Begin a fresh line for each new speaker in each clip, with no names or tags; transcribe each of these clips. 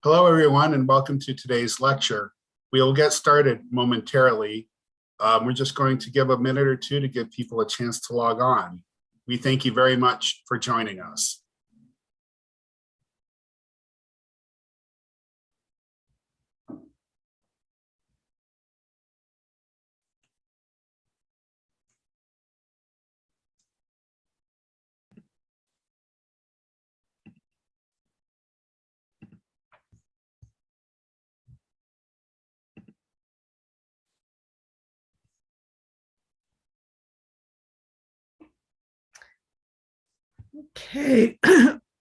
Hello, everyone, and welcome to today's lecture. We will get started momentarily. We're just going to give a minute or two to give people a chance to log on. We thank you very much for joining us.
Okay,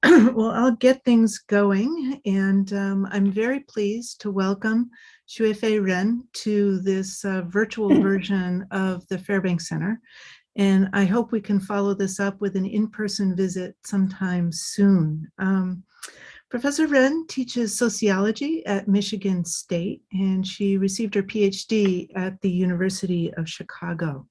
well, I'll get things going, and I'm very pleased to welcome Xuefei Ren to this virtual version of the Fairbanks Center, and I hope we can follow this up with an in-person visit sometime soon. Professor Ren teaches sociology at Michigan State, and she received her PhD at the University of Chicago.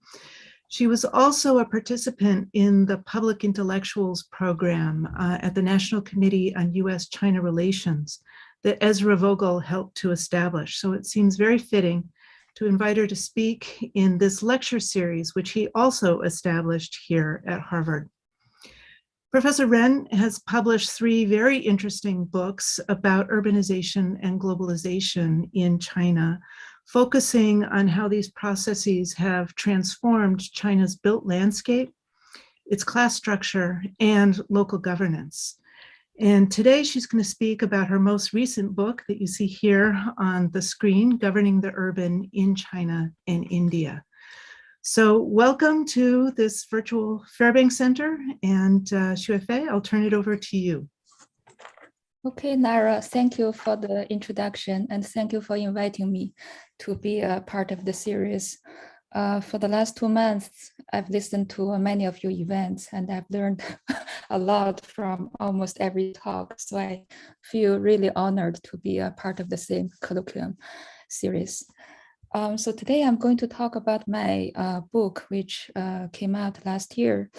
She was also a participant in the Public Intellectuals Program at the National Committee on U.S.-China Relations that Ezra Vogel helped to establish. So it seems very fitting to invite her to speak in this lecture series, which he also established here at Harvard. Professor Ren has published 3 very interesting books about urbanization and globalization in China, focusing on how these processes have transformed China's built landscape, its class structure, and local governance. And today she's going to speak about her most recent book that you see here on the screen, Governing the Urban in China and India. So welcome to this virtual Fairbanks Center, and Xuefei, I'll turn it over to you.
Okay, Nara, thank you for the introduction, and thank you for inviting me to be a part of the series. For the last 2 months, I've listened to many of your events, and I've learned a lot from almost every talk. So I feel really honored to be a part of the same colloquium series. So today I'm going to talk about my book, which came out last year.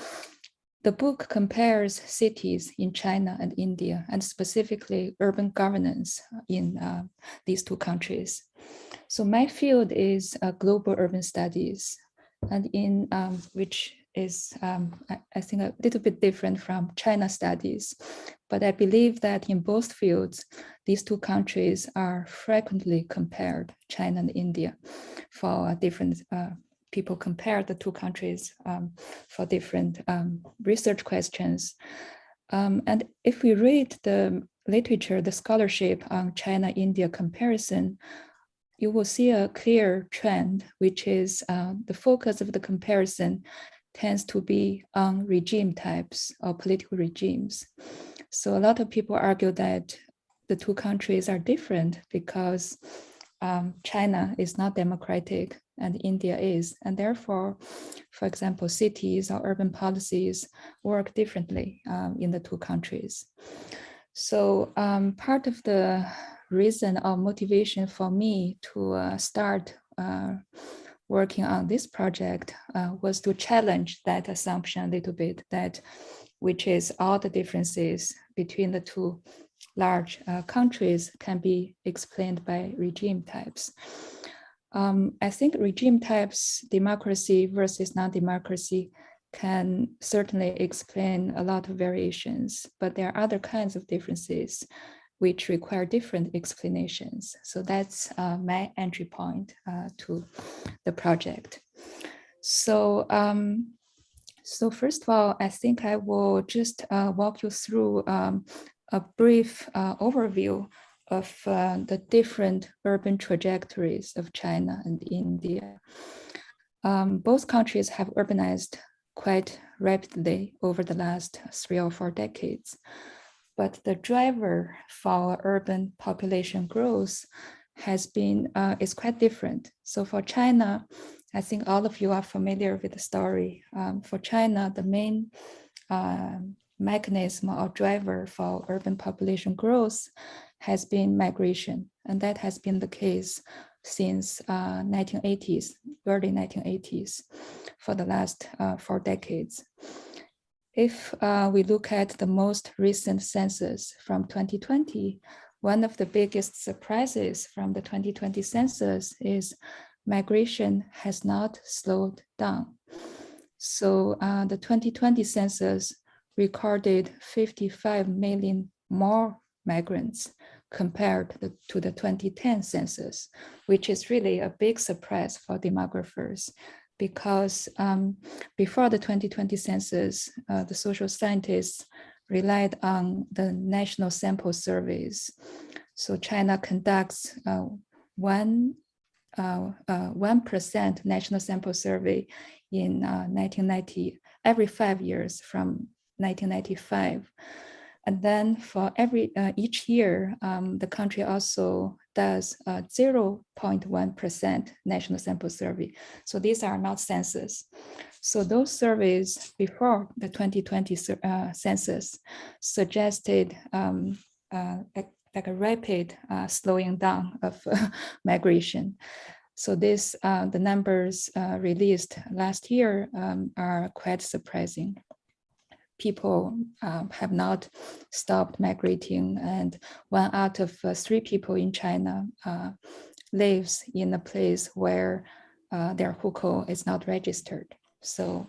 The book compares cities in China and India, and specifically urban governance in these 2 countries. So my field is global urban studies, and in which is, I think, a little bit different from China studies. But I believe that in both fields, these 2 countries are frequently compared, China and India, for different people compare the 2 countries for different research questions. And if we read the literature, the scholarship on China-India comparison, you will see a clear trend, which is the focus of the comparison tends to be on regime types or political regimes. So a lot of people argue that the 2 countries are different because China is not democratic and India is, and therefore, for example, cities or urban policies work differently in the 2 countries. So part of the reason or motivation for me to start working on this project was to challenge that assumption a little bit, that which is all the differences between the 2 large countries can be explained by regime types. I think regime types, democracy versus non-democracy, can certainly explain a lot of variations, but there are other kinds of differences which require different explanations. So that's my entry point to the project. So, so first of all, I think I will just walk you through a brief overview of the different urban trajectories of China and India. Both countries have urbanized quite rapidly over the last 3 or 4 decades, but the driver for urban population growth has been, is quite different. So for China, I think all of you are familiar with the story. For China, the main mechanism or driver for urban population growth has been migration, and that has been the case since 1980s, early 1980s, for the last 4 decades. If we look at the most recent census from 2020, one of the biggest surprises from the 2020 census is migration has not slowed down. So the 2020 census recorded 55 million more migrants compared to the 2010 census, which is really a big surprise for demographers, because before the 2020 census, the social scientists relied on the national sample surveys. So China conducts 1% national sample survey in 1990, every 5 years from 1995. And then for each year, the country also does 0.1% national sample survey. So these are not census. So those surveys before the 2020 census suggested like a rapid slowing down of migration. So this, the numbers released last year are quite surprising. People have not stopped migrating, and 1 out of 3 people in China lives in a place where their hukou is not registered. So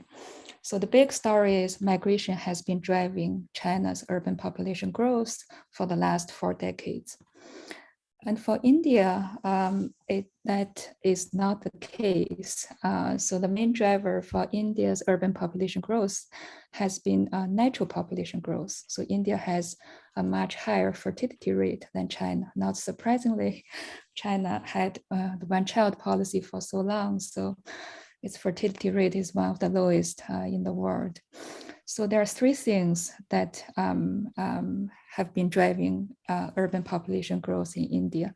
the big story is migration has been driving China's urban population growth for the last 4 decades. And for India, that is not the case. So the main driver for India's urban population growth has been natural population growth. So India has a much higher fertility rate than China. Not surprisingly, China had the one-child policy for so long, so its fertility rate is one of the lowest in the world. So there are 3 things that have been driving urban population growth in India: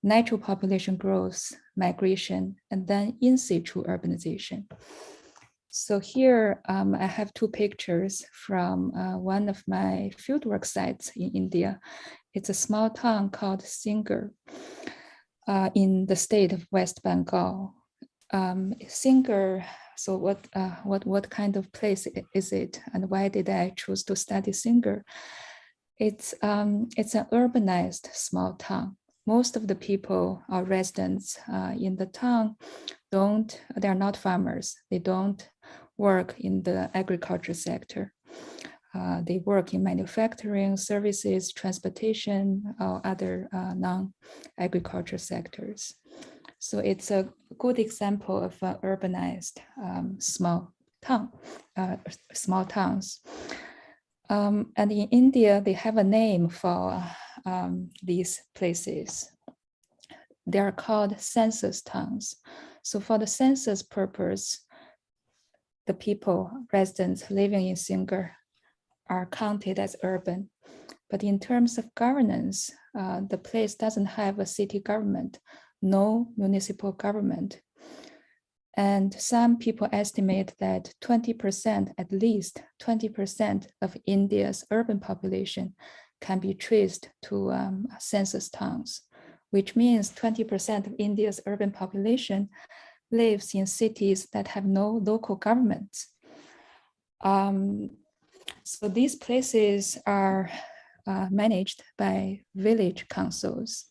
natural population growth, migration, and then in situ urbanization. So here I have 2 pictures from one of my fieldwork sites in India. It's a small town called Singer in the state of West Bengal. Singer, so what kind of place is it, and why did I choose to study Singer? It's an urbanized small town. Most of the people or residents in the town they're not farmers. They don't work in the agriculture sector. They work in manufacturing, services, transportation, or other non-agriculture sectors. So it's a good example of urbanized small towns. And in India, they have a name for these places. They are called census towns. So for the census purpose, the residents living in Singer are counted as urban. But in terms of governance, the place doesn't have a city government, no municipal government. And some people estimate that 20%, at least 20% of India's urban population can be traced to census towns, which means 20% of India's urban population lives in cities that have no local governments. So these places are managed by village councils.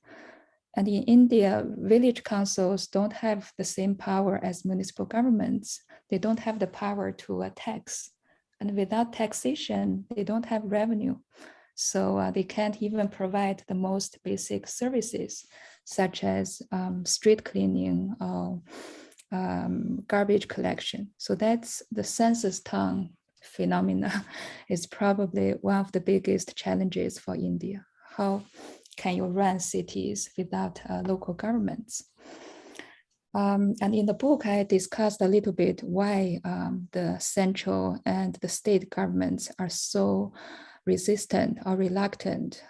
And in India, village councils don't have the same power as municipal governments. They don't have the power to tax. And without taxation, they don't have revenue. So they can't even provide the most basic services, such as street cleaning or garbage collection. So that's the census town phenomena is probably one of the biggest challenges for India. How can you run cities without local governments? And in the book, I discussed a little bit why the central and the state governments are so resistant or reluctant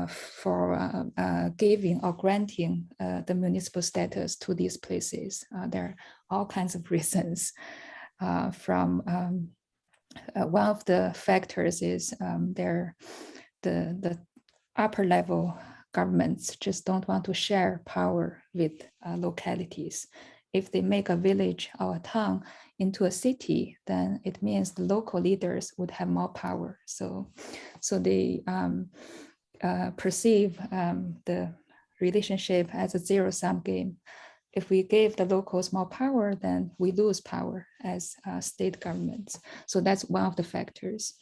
for giving or granting the municipal status to these places. There are all kinds of reasons. From one of the factors is the upper level governments just don't want to share power with localities. If they make a village or a town into a city, then it means the local leaders would have more power. So they perceive the relationship as a zero-sum game. If we give the locals more power, then we lose power as state governments. So that's one of the factors.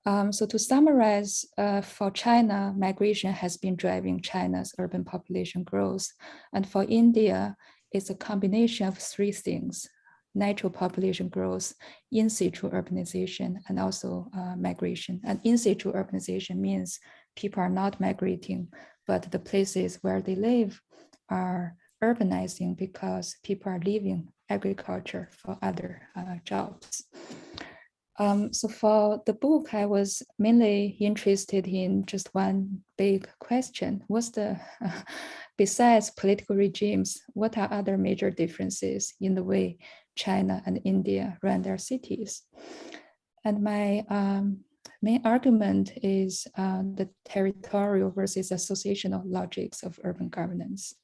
So to summarize, for China, migration has been driving China's urban population growth. And for India, it's a combination of three things: natural population growth, in situ urbanization, and also migration. And in situ urbanization means people are not migrating, but the places where they live are urbanizing because people are leaving agriculture for other jobs. So for the book, I was mainly interested in just one big question. What's the, besides political regimes, what are other major differences in the way China and India run their cities? And my main argument is the territorial versus associational logics of urban governance.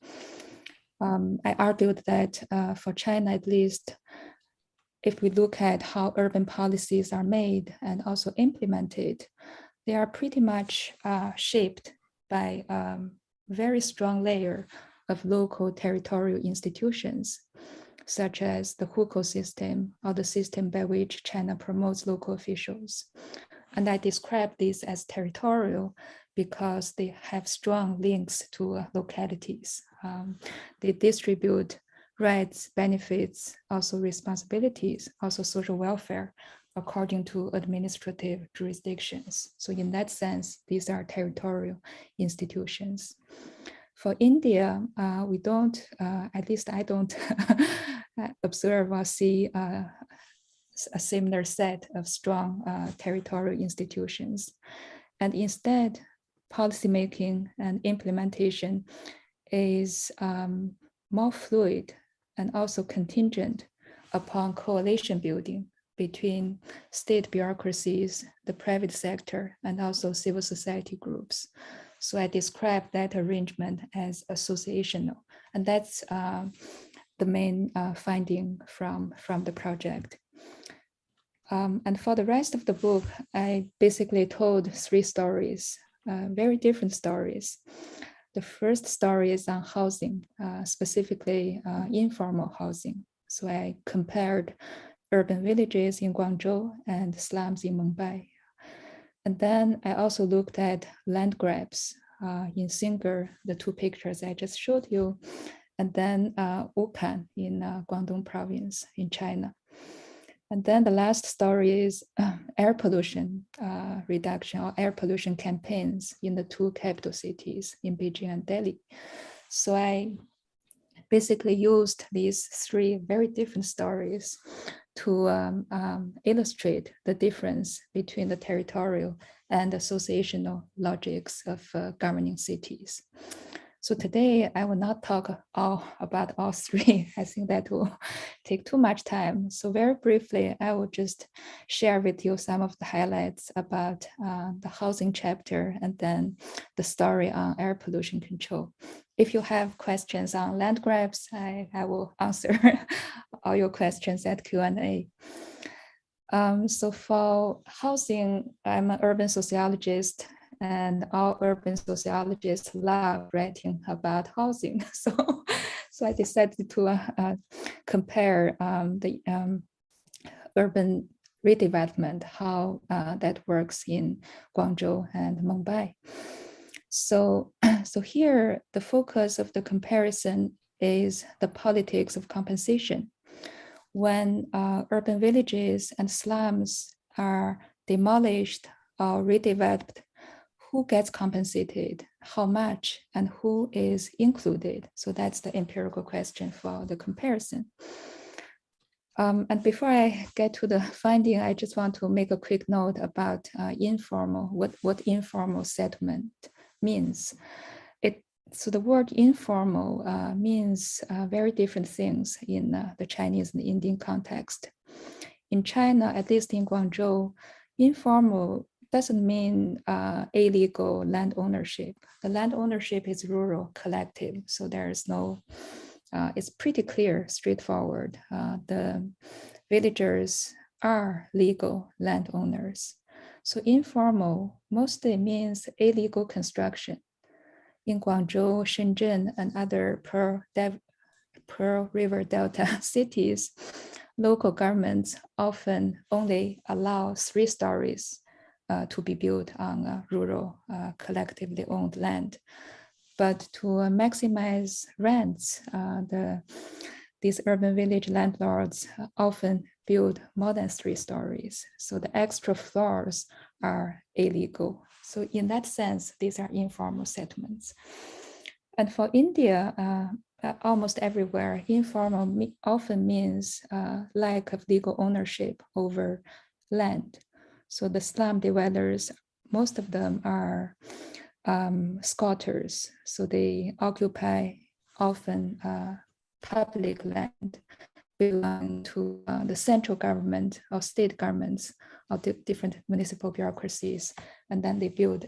I argued that for China, at least, if we look at how urban policies are made and also implemented, they are pretty much shaped by a very strong layer of local territorial institutions, such as the hukou system or the system by which China promotes local officials. And I describe these as territorial because they have strong links to localities. They distribute rights, benefits, also responsibilities, also social welfare, according to administrative jurisdictions. So in that sense, these are territorial institutions. For India, we don't, at least I don't observe or see a similar set of strong territorial institutions. And instead, policymaking and implementation is more fluid and also contingent upon coalition building between state bureaucracies, the private sector, and also civil society groups. So I describe that arrangement as associational, and that's the main finding from the project. And for the rest of the book, I basically told three stories, very different stories. The first story is on housing, specifically informal housing. So I compared urban villages in Guangzhou and slums in Mumbai. And then I also looked at land grabs in Singer, the two pictures I just showed you, and then Wukan in Guangdong province in China. And then the last story is air pollution reduction or air pollution campaigns in the two capital cities in Beijing and Delhi. So I basically used these three very different stories to illustrate the difference between the territorial and associational logics of governing cities. So today I will not talk about all three. I think that will take too much time. So very briefly, I will just share with you some of the highlights about the housing chapter and then the story on air pollution control. If you have questions on land grabs, I will answer all your questions at Q&A. So for housing, I'm an urban sociologist, and all urban sociologists love writing about housing. So I decided to compare the urban redevelopment, how that works in Guangzhou and Mumbai. So here, the focus of the comparison is the politics of compensation. When urban villages and slums are demolished or redeveloped, who gets compensated, how much, and who is included? So that's the empirical question for the comparison. And before I get to the finding, I just want to make a quick note about informal, what informal settlement means. So the word informal means very different things in the Chinese and Indian context. In China, at least in Guangzhou, informal doesn't mean illegal land ownership. The land ownership is rural, collective, so there is no, it's pretty clear, straightforward. The villagers are legal landowners. So informal mostly means illegal construction. In Guangzhou, Shenzhen, and other Pearl River Delta cities, local governments often only allow 3 stories to be built on rural, collectively owned land. But to maximize rents, these urban village landlords often build more than 3 stories. So the extra floors are illegal. So in that sense, these are informal settlements. And for India, almost everywhere, informal often means lack of legal ownership over land. So the slum dwellers, most of them are squatters. So they occupy often public land belong to the central government or state governments of different municipal bureaucracies, and then they build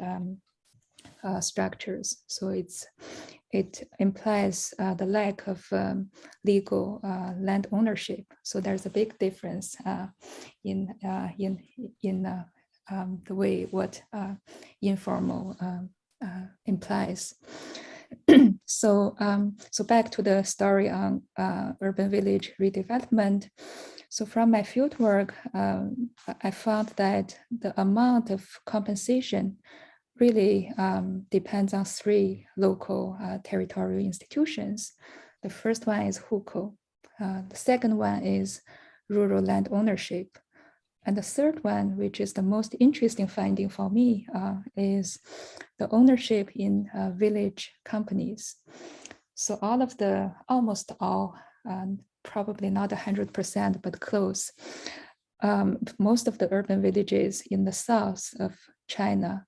structures. So it implies the lack of legal land ownership. So there's a big difference in the way what informal implies. So back to the story on urban village redevelopment. So from my fieldwork, I found that the amount of compensation really depends on 3 local territorial institutions. The first one is hukou. The second one is rural land ownership. And the third one, which is the most interesting finding for me, is the ownership in village companies. So almost all, probably not 100%, but close. Most of the urban villages in the south of China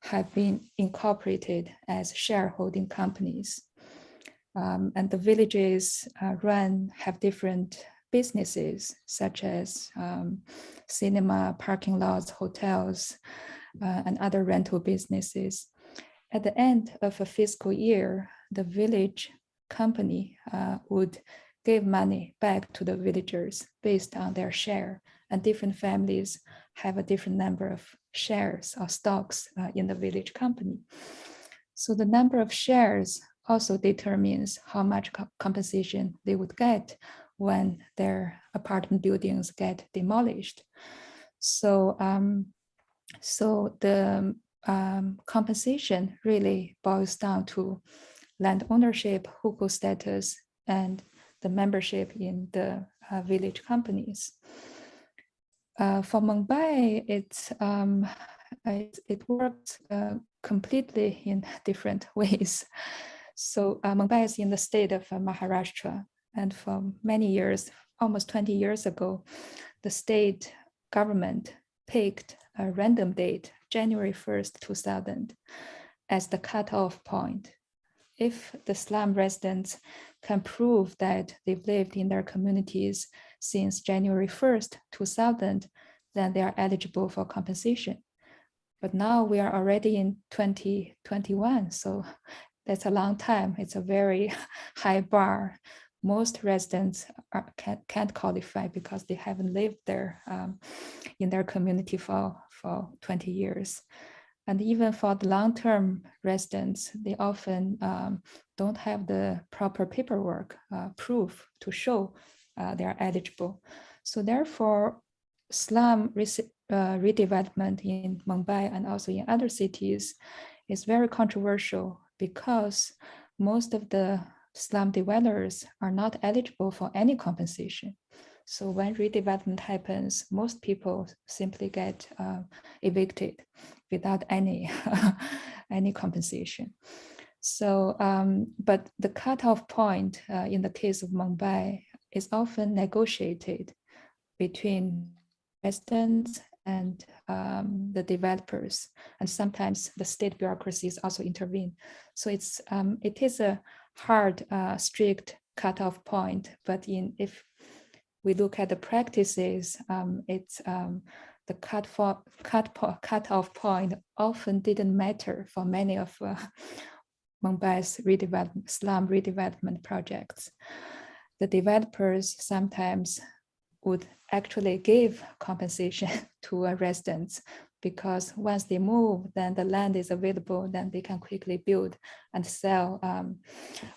have been incorporated as shareholding companies. And the villages have different businesses, such as cinema, parking lots, hotels, and other rental businesses. At the end of a fiscal year, the village company would give money back to the villagers based on their share, and different families have a different number of shares or stocks in the village company. So the number of shares also determines how much compensation they would get when their apartment buildings get demolished. So, the compensation really boils down to land ownership, hukou status, and the membership in the village companies. For Mumbai, it works completely in different ways. So Mumbai is in the state of Maharashtra, and for many years, almost 20 years ago, the state government picked a random date, January 1st, 2000, as the cutoff point. If the slum residents can prove that they've lived in their communities since January 1st, 2000, then they are eligible for compensation. But now we are already in 2021, so that's a long time. It's a very high bar. Most residents can't qualify because they haven't lived there in their community for 20 years. And even for the long-term residents, they often don't have the proper paperwork proof to show they are eligible. So therefore, slum redevelopment in Mumbai and also in other cities is very controversial because most of the slum dwellers are not eligible for any compensation. So when redevelopment happens, most people simply get evicted without any compensation. So, but the cutoff point in the case of Mumbai is often negotiated between residents and the developers, and sometimes the state bureaucracies also intervene. So it is a hard, strict cutoff point, but if we look at the practices, the cutoff point often didn't matter for many of Mumbai's slum redevelopment projects. The developers sometimes would actually give compensation to residents because once they move, then the land is available, then they can quickly build and sell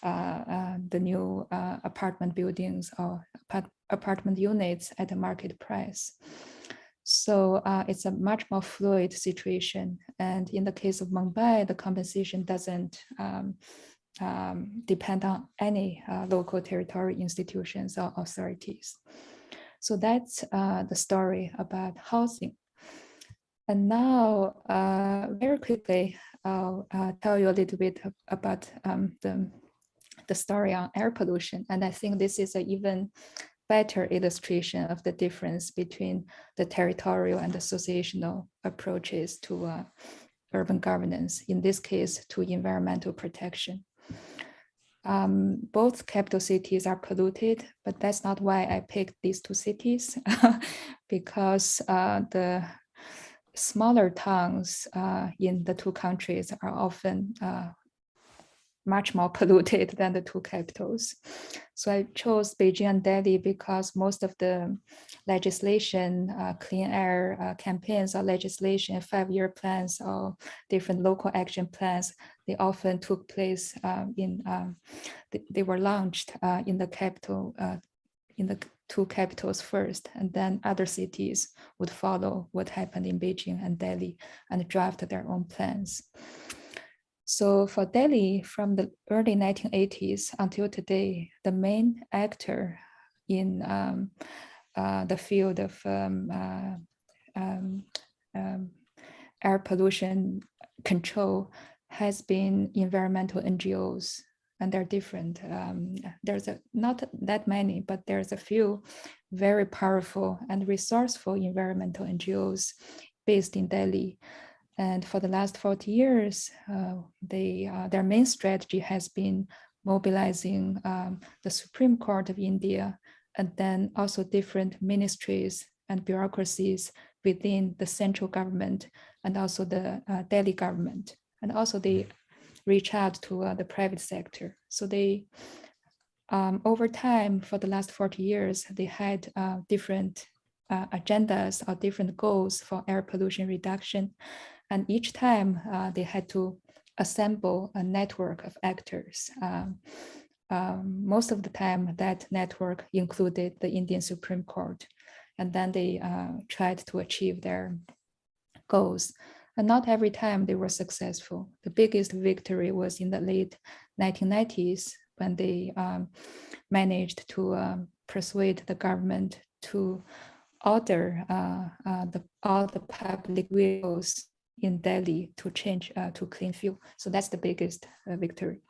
the new apartment buildings or apartment units at a market price. So it's a much more fluid situation. And in the case of Mumbai, the compensation doesn't depend on any local territorial institutions or authorities. So that's the story about housing. And now, very quickly, I'll tell you a little bit about the story on air pollution. And I think this is an even better illustration of the difference between the territorial and associational approaches to urban governance, in this case, to environmental protection. Both capital cities are polluted, but that's not why I picked these two cities, because the smaller towns in the two countries are often much more polluted than the two capitals. So I chose Beijing and Delhi because most of the legislation, clean air campaigns or legislation, 5-year plans or different local action plans, they often took place they were launched in the capital, in the two capitals first, and then other cities would follow what happened in Beijing and Delhi and draft their own plans. So for Delhi, from the early 1980s until today, the main actor in the field of air pollution control has been environmental NGOs, and they're different. There's not that many, but there's a few very powerful and resourceful environmental NGOs based in Delhi. And for the last 40 years, their main strategy has been mobilizing the Supreme Court of India, and then also different ministries and bureaucracies within the central government and also the Delhi government. And also they reach out to the private sector. So they, over time, for the last 40 years, they had different agendas or different goals for air pollution reduction. And each time they had to assemble a network of actors. Most of the time that network included the Indian Supreme Court. And then they tried to achieve their goals. And not every time they were successful. The biggest victory was in the late 1990s when they managed to persuade the government to order all the public vehicles in Delhi to change to clean fuel. So that's the biggest victory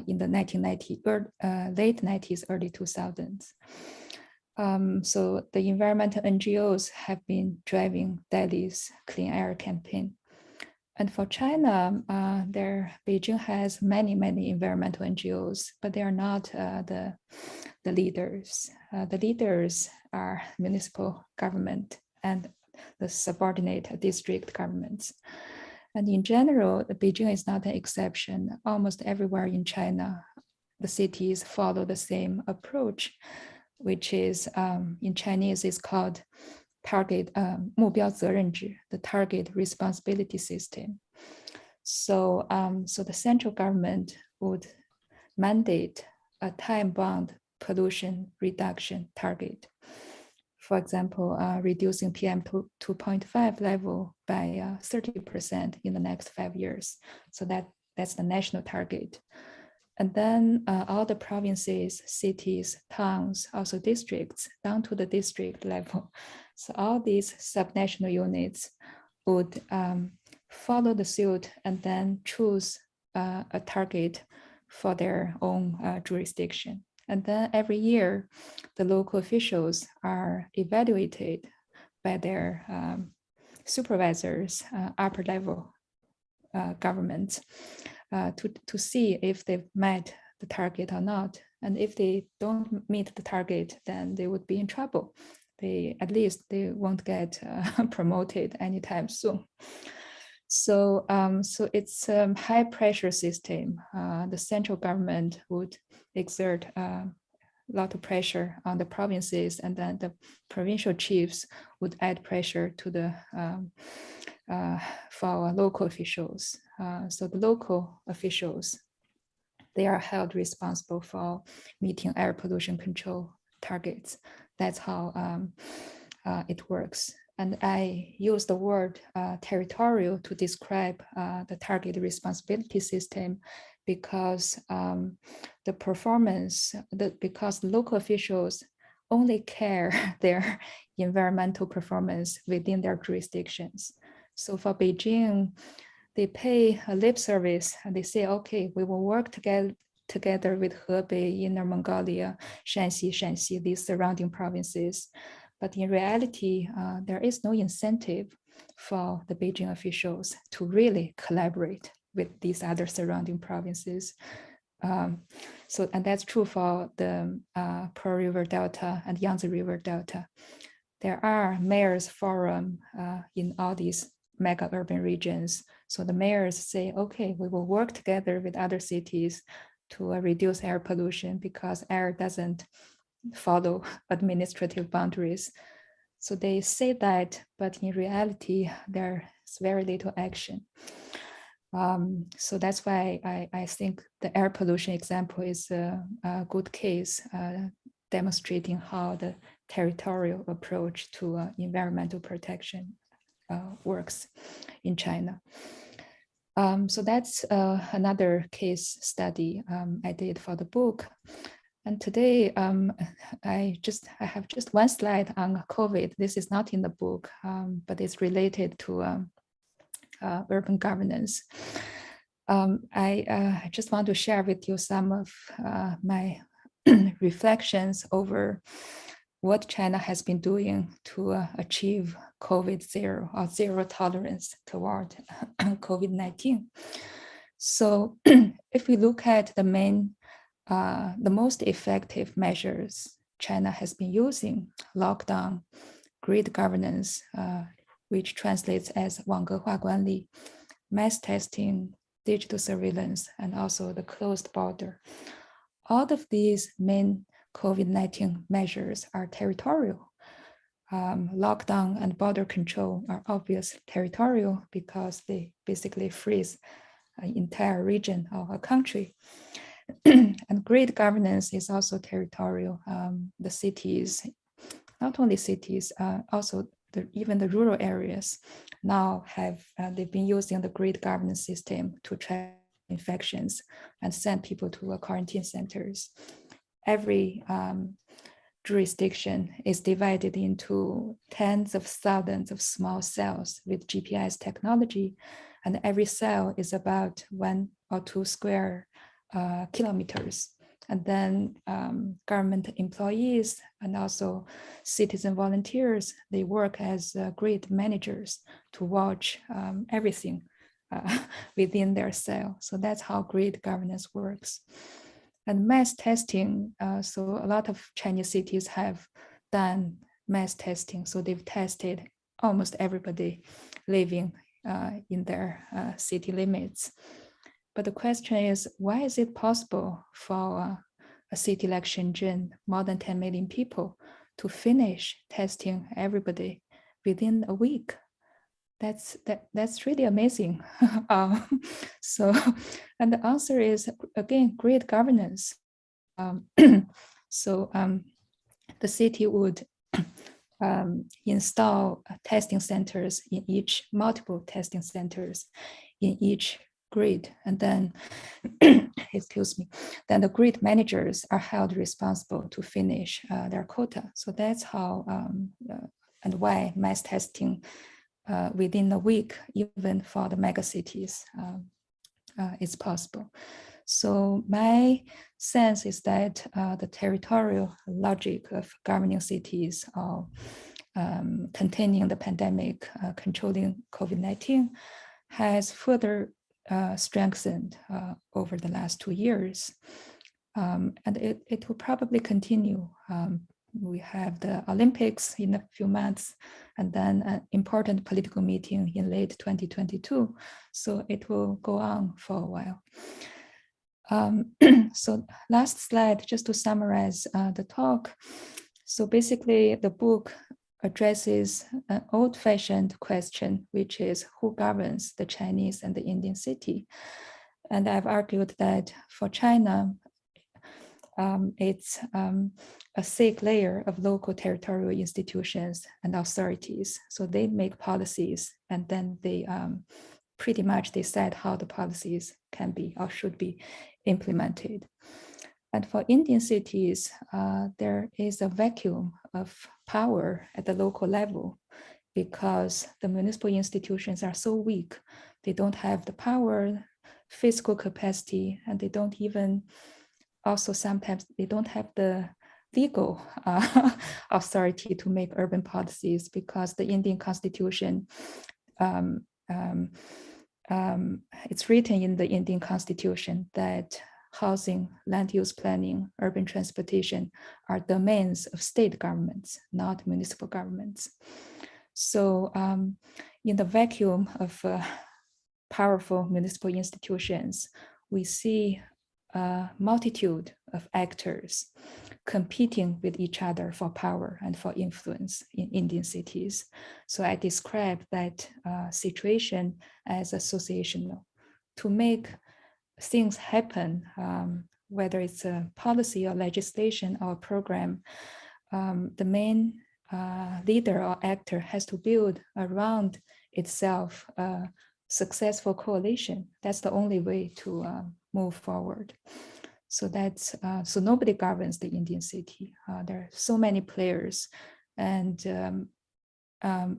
in the late 90s, early 2000s. So the environmental NGOs have been driving Delhi's clean air campaign. And for China, Beijing has many environmental NGOs, but they are not the leaders. The leaders are municipal government and the subordinate district governments. And in general, Beijing is not an exception. Almost everywhere in China, the cities follow the same approach, which is in Chinese is called target 目标责任制, the target responsibility system. So, so the central government would mandate a time-bound pollution reduction target. For example, reducing PM 2.5 level by 30% in the next 5 years. So that's the national target. And then all the provinces, cities, towns, also districts, down to the district level. So all these subnational units would follow the suit and then choose a target for their own jurisdiction. And then every year, the local officials are evaluated by their supervisors, upper level governments, to see if they've met the target or not. And if they don't meet the target, then they would be in trouble. At least they won't get promoted anytime soon. So, so it's a high pressure system. The central government would exert lot of pressure on the provinces, and then the provincial chiefs would add pressure to the for our local officials. So the local officials, they are held responsible for meeting air pollution control targets. That's how it works. And I use the word territorial to describe the target responsibility system because the performance, because local officials only care their environmental performance within their jurisdictions. So for Beijing, they pay a lip service and they say, okay, we will work together with Hebei, Inner Mongolia, Shanxi, these surrounding provinces. But in reality, there is no incentive for the Beijing officials to really collaborate with these other surrounding provinces. And that's true for the Pearl River Delta and Yangtze River Delta. There are mayors forum in all these mega urban regions. So the mayors say, okay, we will work together with other cities to reduce air pollution because air doesn't follow administrative boundaries. So they say that, but in reality, there's very little action. So that's why I think the air pollution example is a good case demonstrating how the territorial approach to environmental protection works in China. So that's another case study I did for the book. And today, I have just one slide on COVID. This is not in the book, but it's related to urban governance. I just want to share with you some of my reflections over what China has been doing to achieve COVID zero or zero tolerance toward COVID-19. So if we look at the most effective measures China has been using, lockdown, grid governance, which translates as 网格化管理, mass testing, digital surveillance, and also the closed border. All of these main COVID-19 measures are territorial. Lockdown and border control are obvious territorial because they basically freeze an entire region or a country. And grid governance is also territorial. The cities, not only cities, also even the rural areas now they've been using the grid governance system to track infections and send people to quarantine centers. Every jurisdiction is divided into tens of thousands of small cells with GPS technology, and every cell is about 1 or 2 square kilometers. And then government employees and also citizen volunteers, they work as grid managers to watch everything within their cell. So that's how grid governance works. And mass testing, so a lot of Chinese cities have done mass testing. So they've tested almost everybody living in their city limits. But the question is, why is it possible for a city like Shenzhen, more than 10 million people, to finish testing everybody within a week? That's really amazing. So, and the answer is, again, grid governance. So the city would install testing centers multiple testing centers in each grid, and then, excuse me, then the grid managers are held responsible to finish their quota. So that's how and why mass testing within a week, even for the mega cities, is possible. So my sense is that the territorial logic of governing cities or containing the pandemic, controlling COVID-19, has further strengthened over the last 2 years. And it will probably continue. We have the Olympics in a few months, and then an important political meeting in late 2022. So it will go on for a while. So last slide, just to summarize the talk. So basically the book addresses an old-fashioned question, which is who governs the Chinese and the Indian city? And I've argued that for China, it's a thick layer of local territorial institutions and authorities. So they make policies and then they pretty much decide how the policies can be or should be implemented. And for Indian cities, there is a vacuum of power at the local level because the municipal institutions are so weak. They don't have the power, physical capacity, and they don't even, also sometimes they don't have the legal authority to make urban policies because the Indian constitution, it's written in the Indian constitution that housing, land use planning, urban transportation are domains of state governments, not municipal governments. So in the vacuum of powerful municipal institutions, we see a multitude of actors competing with each other for power and for influence in Indian cities. So I describe that situation as associational. To make things happen, whether it's a policy or legislation or a program, the main leader or actor has to build around itself a successful coalition. That's the only way to move forward. So that's so nobody governs the Indian city. There are so many players, and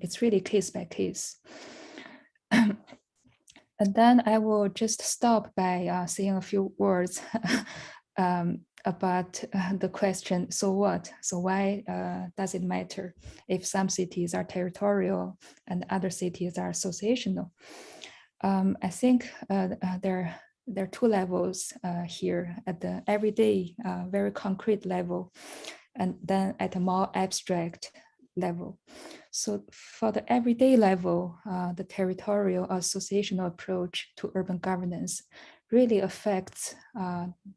it's really case by case. And then I will just stop by saying a few words about the question, so what? So why does it matter if some cities are territorial and other cities are associational? I think there are two levels here, at the everyday, very concrete level, and then at a more abstract level. So for the everyday level, the territorial associational approach to urban governance really affects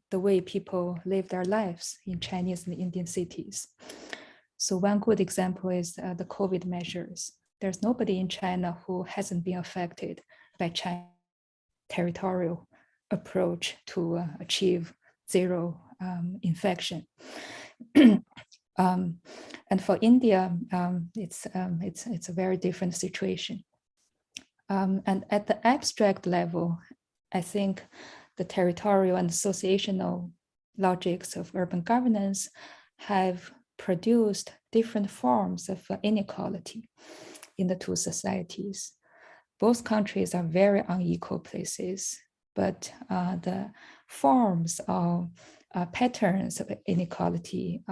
the way people live their lives in Chinese and Indian cities. So one good example is the COVID measures. There's nobody in China who hasn't been affected by China's territorial approach to achieve zero infection. And for India, it's a very different situation. And at the abstract level, I think the territorial and associational logics of urban governance have produced different forms of inequality in the two societies. Both countries are very unequal places, but the forms or patterns of inequality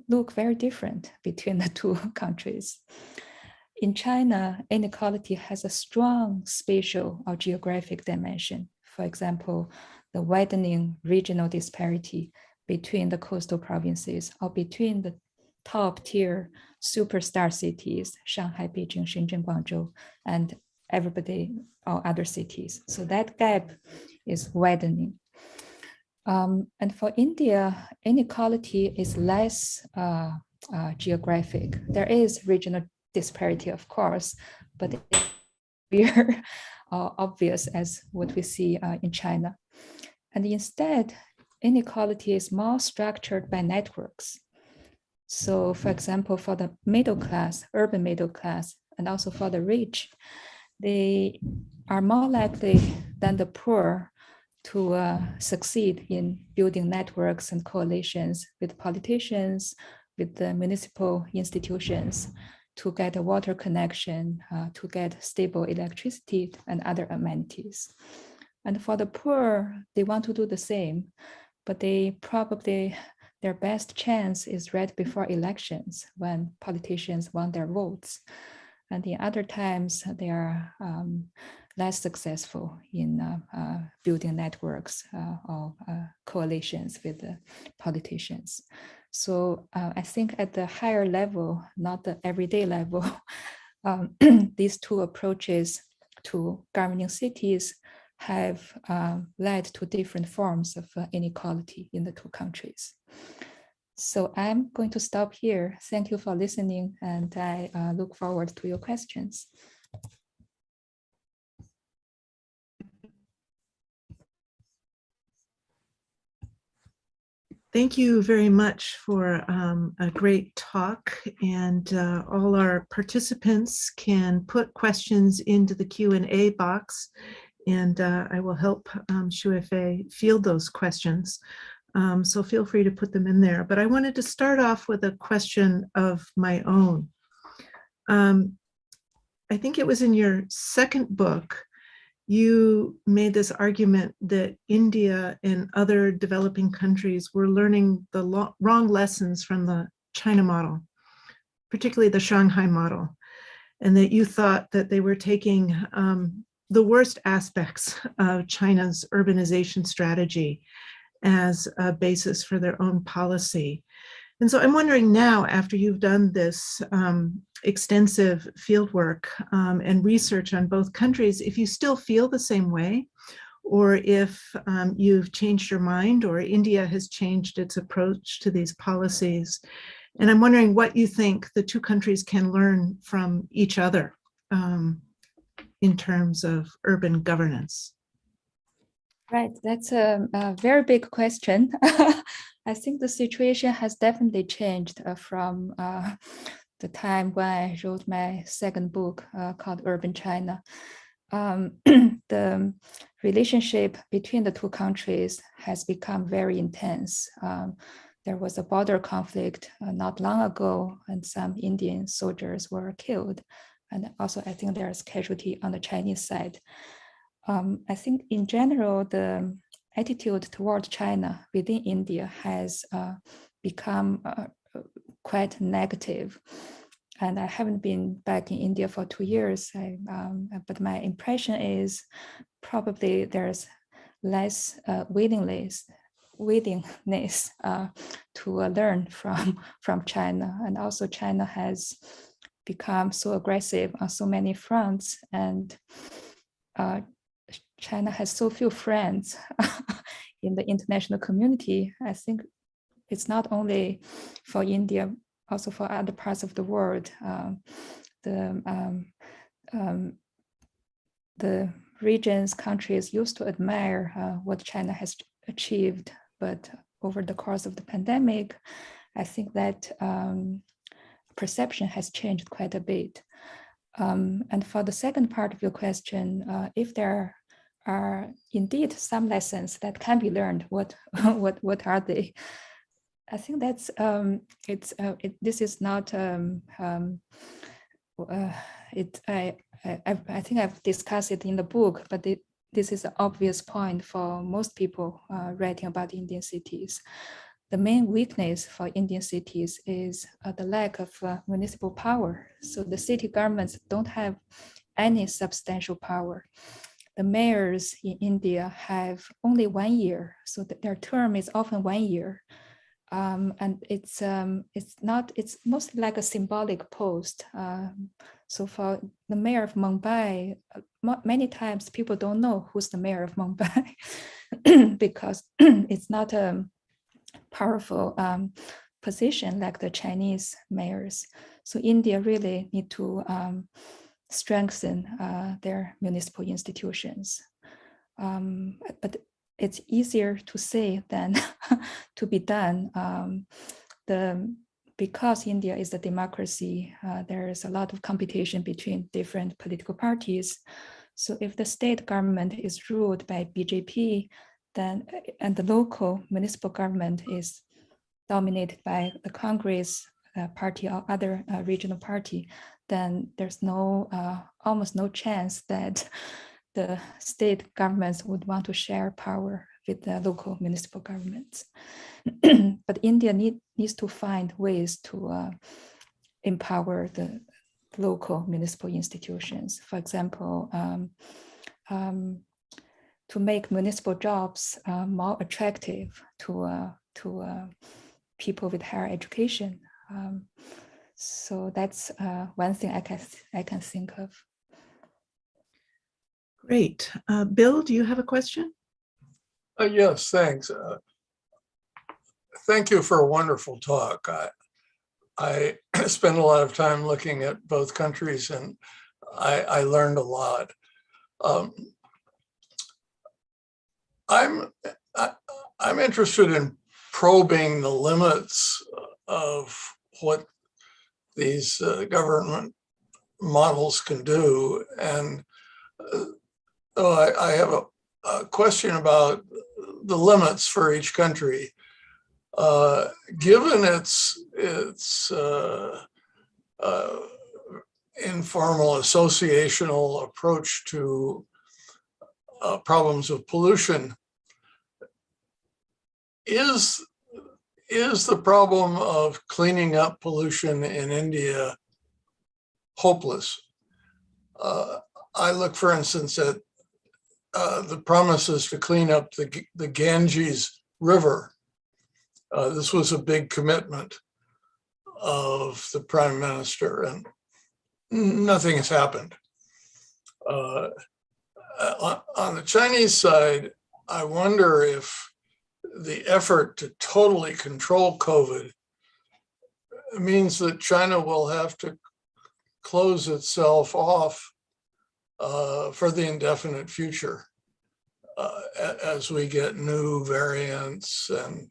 look very different between the two countries. In China, inequality has a strong spatial or geographic dimension. For example, the widening regional disparity between the coastal provinces or between the top tier superstar cities, Shanghai, Beijing, Shenzhen, Guangzhou, and everybody, all other cities. So that gap is widening. And for India, inequality is less geographic. There is regional disparity, of course, but it's very obvious as what we see in China. And instead, inequality is more structured by networks. So for example, for the middle class, urban middle class, and also for the rich, they are more likely than the poor to succeed in building networks and coalitions with politicians, with the municipal institutions, to get a water connection, to get stable electricity and other amenities. And for the poor, they want to do the same, but they probably, their best chance is right before elections when politicians want their votes. And in other times, they are less successful in building networks or coalitions with the politicians. So I think at the higher level, not the everyday level, these two approaches to governing cities have led to different forms of inequality in the two countries. So I'm going to stop here. Thank you for listening, and I look forward to your questions.
Thank you very much for a great talk, and all our participants can put questions into the Q&A box, and I will help Xuefei field those questions. So feel free to put them in there. But I wanted to start off with a question of my own. I think it was in your second book, you made this argument that India and other developing countries were learning the wrong lessons from the China model, particularly the Shanghai model, and that you thought that they were taking the worst aspects of China's urbanization strategy as a basis for their own policy. And so I'm wondering now, after you've done this extensive fieldwork and research on both countries, if you still feel the same way, or if you've changed your mind, or India has changed its approach to these policies. And I'm wondering what you think the two countries can learn from each other in terms of urban governance.
Right, that's a very big question. I think the situation has definitely changed from the time when I wrote my second book called Urban China. The relationship between the two countries has become very intense. There was a border conflict not long ago, and some Indian soldiers were killed. And also, I think there's casualty on the Chinese side. I think in general, the attitude toward China within India has become quite negative. And I haven't been back in India for 2 years, but my impression is probably there's less willingness to learn from China. And also China has become so aggressive on so many fronts, and China has so few friends in the international community. I think it's not only for India, also for other parts of the world. The regions, countries used to admire what China has achieved, but over the course of the pandemic, I think that perception has changed quite a bit. And for the second part of your question, if there are indeed some lessons that can be learned, what are they? I think that's this is not I think I've discussed it in the book, but this is an obvious point for most people writing about Indian cities. The main weakness for Indian cities is the lack of municipal power. So the city governments don't have any substantial power. The mayors in India have only 1 year, so their term is often 1 year. And it's mostly like a symbolic post. So for the mayor of Mumbai, many times people don't know who's the mayor of Mumbai because it's not a powerful position like the Chinese mayors. So India really need to strengthen their municipal institutions. But it's easier to say than to be done. Because India is a democracy, there is a lot of competition between different political parties. So if the state government is ruled by BJP, then and the local municipal government is dominated by the Congress party or other regional party, then there's almost no chance that the state governments would want to share power with the local municipal governments. But India needs to find ways to empower the local municipal institutions. For example, to make municipal jobs more attractive to people with higher education. So that's one thing I can think of.
Great. Bill, do you have a question?
Yes, thanks. Thank you for a wonderful talk. I spent a lot of time looking at both countries, and I learned a lot. I'm interested in probing the limits of what these government models can do, and I have a question about the limits for each country. Given its informal associational approach to problems of pollution, is the problem of cleaning up pollution in India hopeless? I look, for instance, at the promises to clean up the Ganges River. This was a big commitment of the Prime Minister, and nothing has happened. On the Chinese side, I wonder if the effort to totally control COVID means that China will have to close itself off for the indefinite future as we get new variants and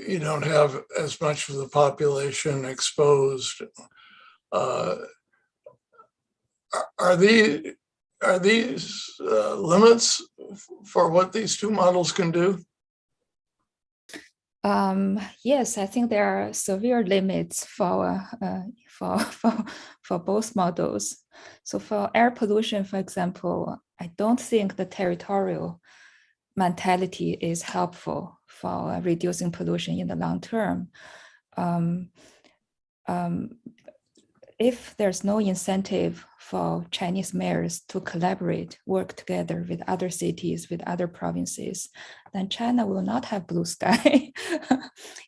you don't have as much of the population exposed. Are these limits for what these two models can do?
Yes, I think there are severe limits for both models. So for air pollution, for example, I don't think the territorial mentality is helpful for reducing pollution in the long term. If there's no incentive for Chinese mayors to collaborate, work together with other cities, with other provinces, then China will not have blue sky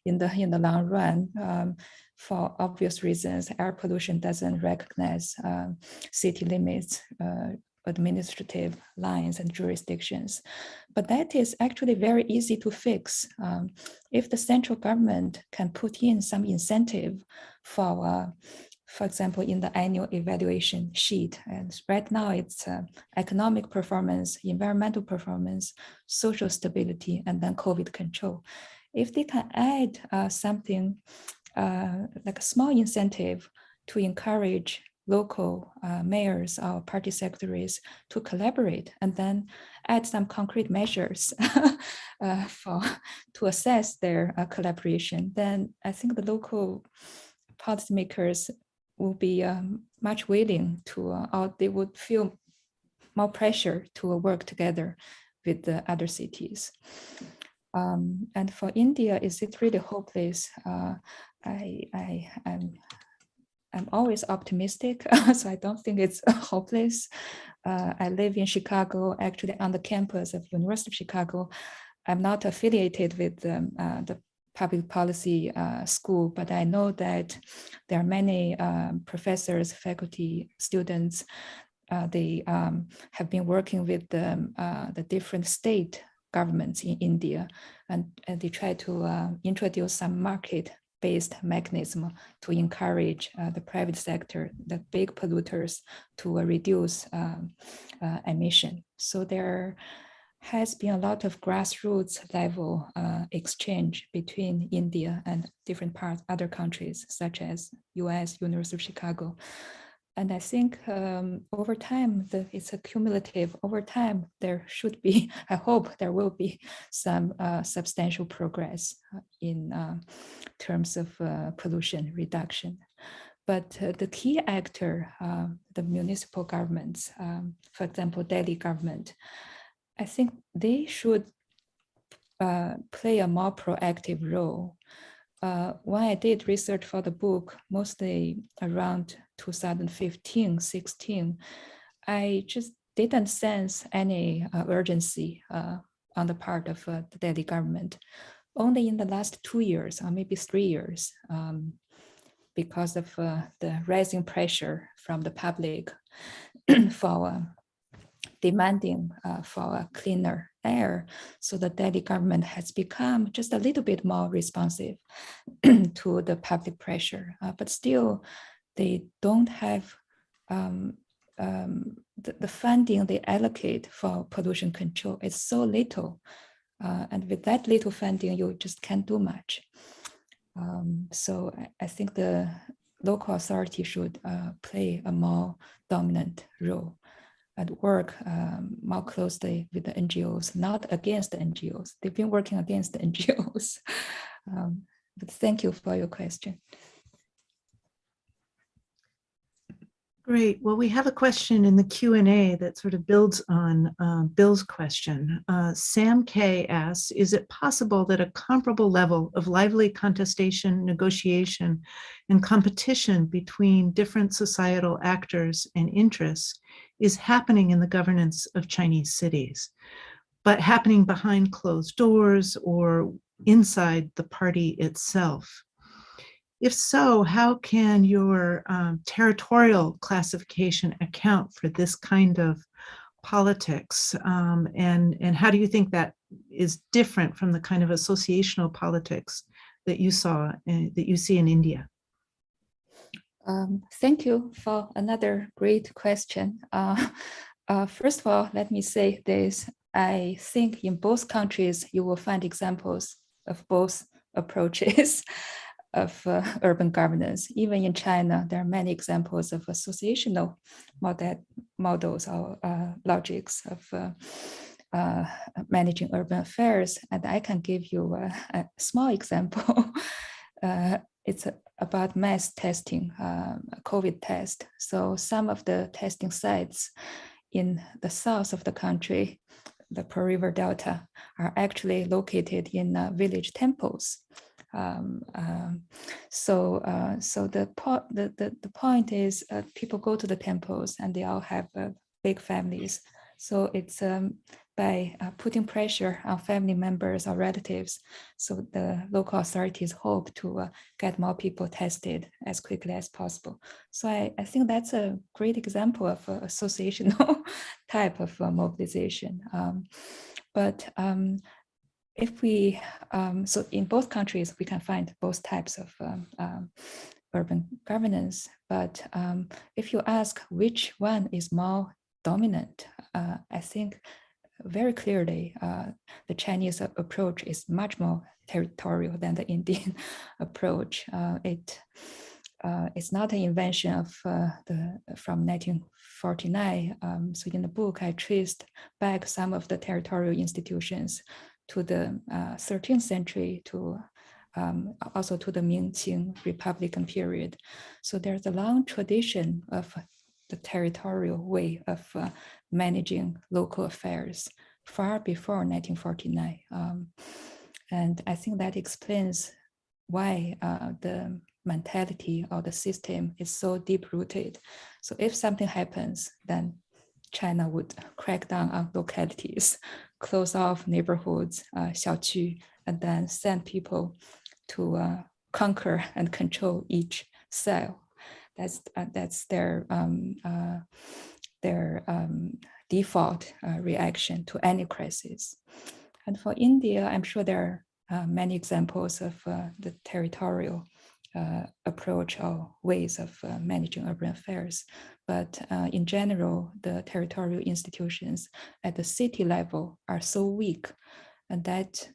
in the long run. For obvious reasons, air pollution doesn't recognize city limits, administrative lines and jurisdictions. But that is actually very easy to fix. If the central government can put in some incentive for example, in the annual evaluation sheet, and right now it's economic performance, environmental performance, social stability, and then COVID control. If they can add something like a small incentive to encourage local mayors or party secretaries to collaborate, and then add some concrete measures to assess their collaboration, then I think the local policymakers will be much willing to, or they would feel more pressure to work together with the other cities. And for India, is it really hopeless? I'm always optimistic, so I don't think it's hopeless. I live in Chicago, actually on the campus of University of Chicago. I'm not affiliated with the public policy school, but I know that there are many professors, faculty, students. They have been working with the different state governments in India, and they try to introduce some market-based mechanism to encourage the private sector, the big polluters, to reduce emission. So there has been a lot of grassroots level exchange between India and different parts, other countries, such as US, University of Chicago. And I think over time, it's a cumulative, over time, there should be, I hope there will be some substantial progress in terms of pollution reduction. But the key actor, the municipal governments, for example, Delhi government, I think they should play a more proactive role. When I did research for the book, mostly around 2015-16, I just didn't sense any urgency on the part of the Delhi government. Only in the last 2 years, or maybe 3 years, because of the rising pressure from the public for demanding for a cleaner air. So the Delhi government has become just a little bit more responsive to the public pressure, but still they don't have the funding they allocate for pollution control. It's so little. And with that little funding, you just can't do much. So I think the local authority should play a more dominant role and work more closely with the NGOs, not against the NGOs. They've been working against the NGOs. But thank you for your question.
Great. Well, we have a question in the Q&A that sort of builds on Bill's question. Sam K asks, is it possible that a comparable level of lively contestation, negotiation, and competition between different societal actors and interests is happening in the governance of Chinese cities, but happening behind closed doors or inside the party itself? If so, how can your territorial classification account for this kind of politics? And how do you think that is different from the kind of associational politics that you saw, that you see in India?
Thank you for another great question. First of all, let me say this. I think in both countries, you will find examples of both approaches of urban governance. Even in China, there are many examples of associational models or logics of managing urban affairs. And I can give you a small example. It's about mass testing, COVID test. So some of the testing sites in the south of the country, the Pearl River Delta, are actually located in village temples. So the point is people go to the temples and they all have big families. So it's by putting pressure on family members or relatives, so the local authorities hope to get more people tested as quickly as possible. So I think that's a great example of associational type of mobilization. But if we, so in both countries, we can find both types of urban governance. But if you ask which one is more dominant, I think very clearly the Chinese approach is much more territorial than the Indian approach. It's not an invention of from 1949. So in the book, I traced back some of the territorial institutions to the 13th century, to also to the Ming-Qing Republican period. So there's a long tradition of the territorial way of managing local affairs far before 1949. And I think that explains why the mentality or the system is so deep-rooted. So if something happens, then China would crack down on localities, close off neighborhoods, 小区, and then send people to conquer and control each cell. That's their default reaction to any crisis. And for India, I'm sure there are many examples of the territorial approach or ways of managing urban affairs. But in general, the territorial institutions at the city level are so weak, and that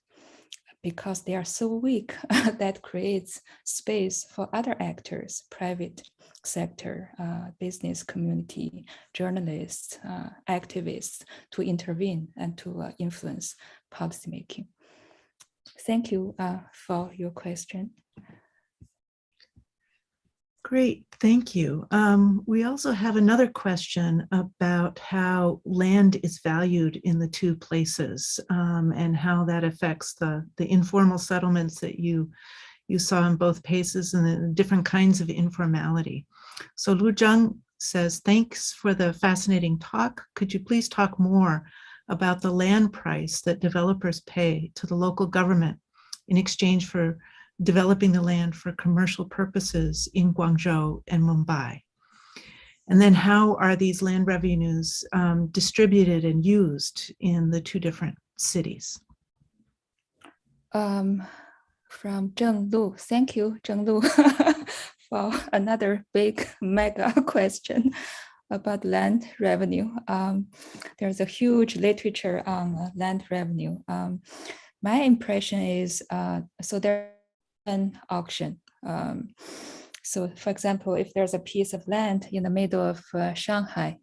because they are so weak, that creates space for other actors, private sector, business community, journalists, activists to intervene and to influence policymaking. Thank you for your question.
Great, thank you. We also have another question about how land is valued in the two places and how that affects the informal settlements that you saw in both places and the different kinds of informality. So Lu Zhang says, thanks for the fascinating talk. Could you please talk more about the land price that developers pay to the local government in exchange for developing the land for commercial purposes in Guangzhou and Mumbai? And then how are these land revenues distributed and used in the two different cities?
From Zheng Lu, thank you, Zheng Lu, for another big mega question about land revenue. There's a huge literature on land revenue. My impression is, so there's an auction. So for example, if there's a piece of land in the middle of Shanghai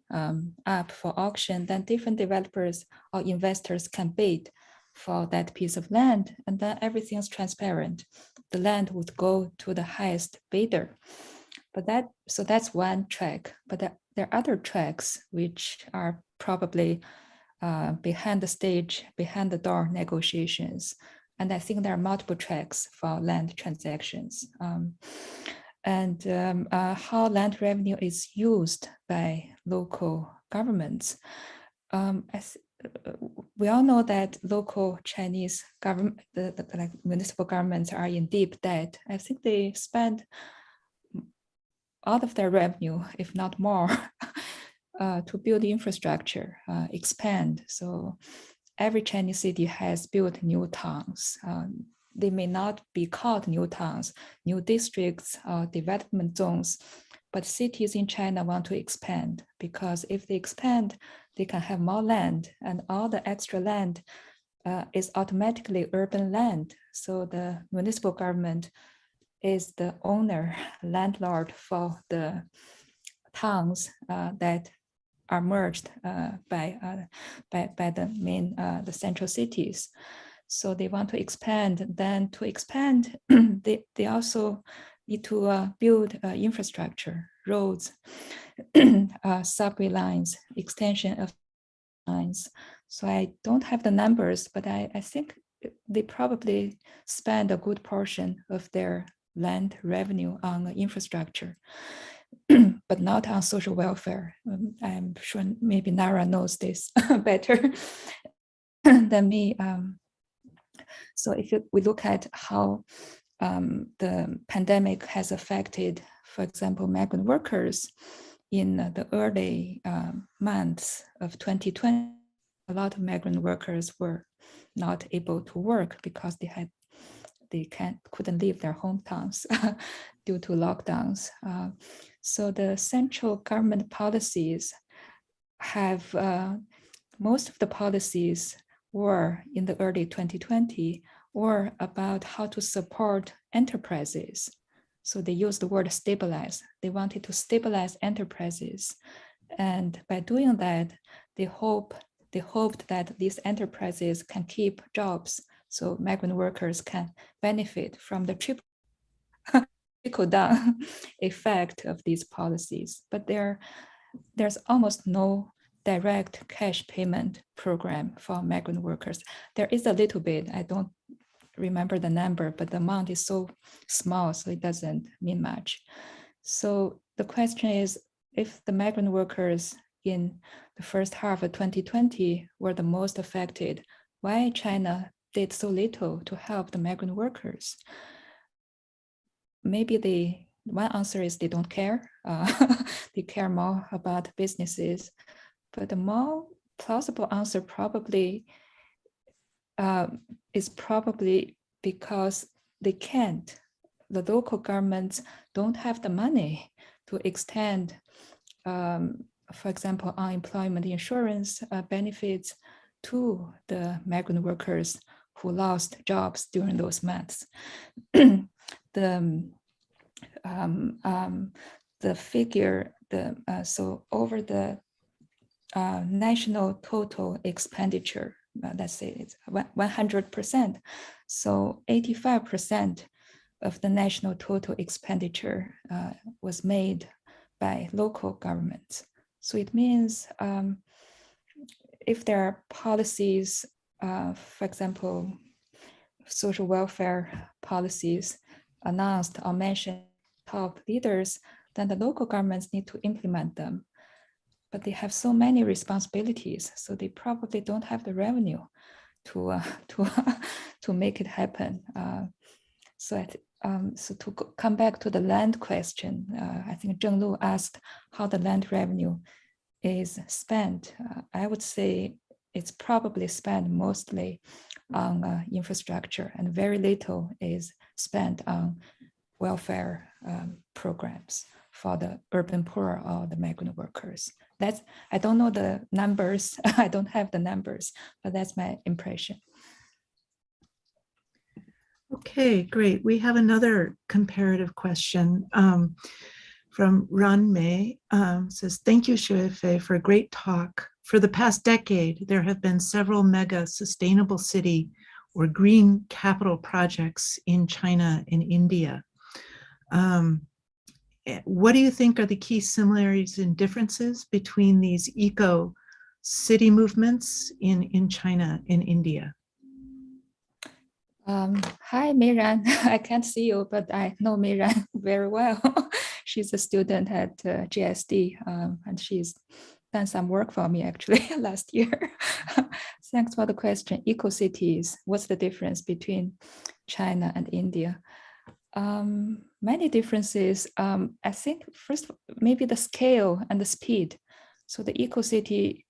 up for auction, then different developers or investors can bid for that piece of land, and then everything's transparent. The land would go to the highest bidder. But that's one track, but there are other tracks which are probably behind the stage, behind the door negotiations. And I think there are multiple tracks for land transactions. How land revenue is used by local governments. We all know that local Chinese government, like municipal governments are in deep debt. I think they spend all of their revenue, if not more, to build infrastructure, expand. So every Chinese city has built new towns. They may not be called new towns, new districts, or development zones, but cities in China want to expand, because if they expand, they can have more land, and all the extra land is automatically urban land. So the municipal government is the owner, landlord for the towns that are merged by the main, the central cities. So they want to expand. Then to expand, they also need to build infrastructure, roads, subway lines, extension of lines. So I don't have the numbers, but I think they probably spend a good portion of their land revenue on infrastructure, but not on social welfare. I'm sure maybe Nara knows this better than me. So if we look at how the pandemic has affected, for example, migrant workers in the early months of 2020, a lot of migrant workers were not able to work because they couldn't leave their hometowns due to lockdowns. So the central government policies have, most of the policies were in the early 2020 or about how to support enterprises. So they used the word stabilize. They wanted to stabilize enterprises. And by doing that, they hoped that these enterprises can keep jobs, so migrant workers can benefit from the trickle-down effect of these policies. But there's almost no direct cash payment program for migrant workers. There is a little bit, I don't remember the number, but the amount is so small, so it doesn't mean much. So the question is, if the migrant workers in the first half of 2020 were the most affected, why China did so little to help the migrant workers? Maybe one answer is they don't care. They care more about businesses. But the more plausible answer probably is probably because they can't. The local governments don't have the money to extend, for example, unemployment insurance benefits to the migrant workers who lost jobs during those months. The figure, so over the national total expenditure, let's say it's 100%. So 85% of the national total expenditure was made by local governments. So it means if there are policies, for example, social welfare policies announced or mentioned top leaders, then the local governments need to implement them. But they have so many responsibilities, so they probably don't have the revenue to make it happen. So to come back to the land question, I think Zheng Lu asked how the land revenue is spent. I would say it's probably spent mostly on infrastructure, and very little is spent on welfare programs for the urban poor or the migrant workers. I don't know the numbers. I don't have the numbers, but that's my impression.
Okay, great. We have another comparative question from Ran Mei. Says, thank you, Xuefei, for a great talk. For the past decade, there have been several mega sustainable city or green capital projects in China and India. What do you think are the key similarities and differences between these eco-city movements in China and India?
Hi, Meiran. I can't see you, but I know Meiran very well. She's a student at GSD, and she's done some work for me actually last year. Thanks for the question. Eco-cities, what's the difference between China and India? Many differences. I think first, maybe the scale and the speed. So the eco-city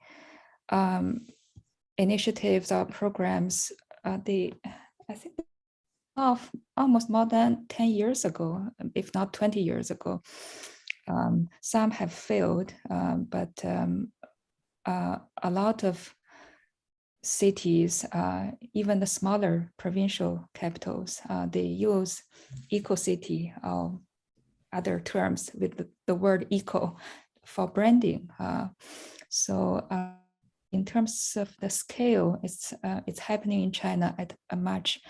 initiatives or programs, I think of almost more than 10 years ago, if not 20 years ago. Some have failed, but a lot of cities, even the smaller provincial capitals, they use eco-city or other terms with the word eco for branding. So in terms of the scale, it's happening in China at a much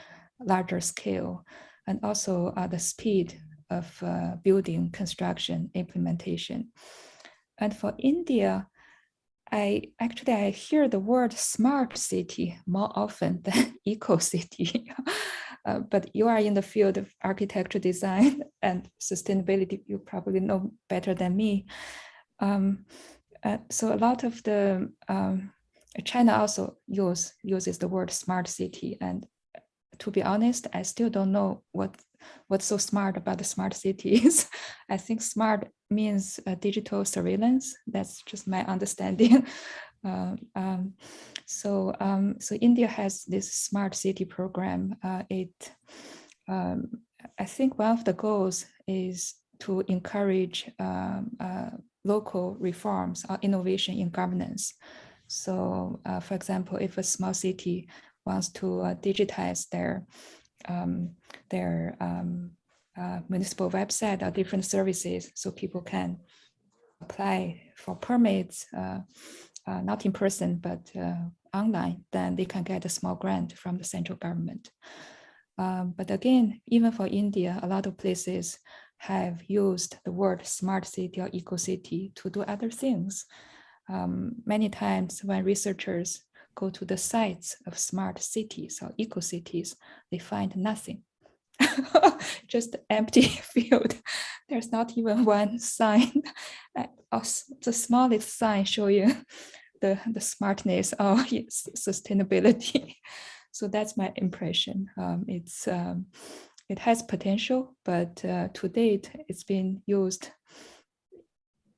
larger scale, and also the speed of building, construction, implementation. And for India, I hear the word smart city more often than eco-city. But you are in the field of architecture design and sustainability, you probably know better than me. So a lot of the, China also uses the word smart city. And to be honest, I still don't know what's so smart about the smart cities. I think smart means digital surveillance. That's just my understanding. So India has this smart city program. I think one of the goals is to encourage local reforms or innovation in governance. So, for example, if a small city wants to digitize their municipal website or different services, so people can apply for permits, not in person, but online, then they can get a small grant from the central government. But again, even for India, a lot of places have used the word smart city or eco-city to do other things. Many times when researchers go to the sites of smart cities or eco-cities, they find nothing. Just empty field. There's not even one sign. The smallest sign showing the smartness or sustainability. So that's my impression. It has potential, but to date, it's been used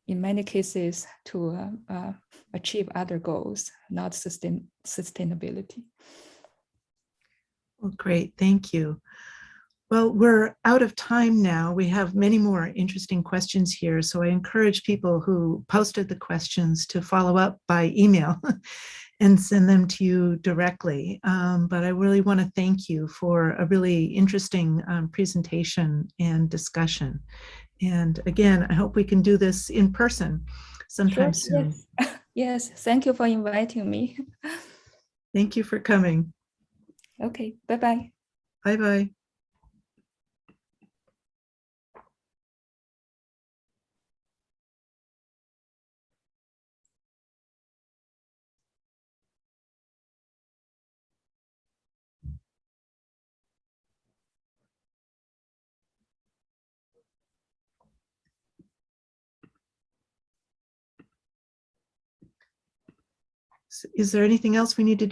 in many cases to achieve other goals, not sustainability.
Well, great, thank you. Well, we're out of time now. We have many more interesting questions here, so I encourage people who posted the questions to follow up by email and send them to you directly. But I really want to thank you for a really interesting presentation and discussion. And again, I hope we can do this in person sometime soon.
Yes. Yes, thank you for inviting me.
Thank you for coming.
Okay, bye-bye.
Bye-bye. Is there anything else we need to do?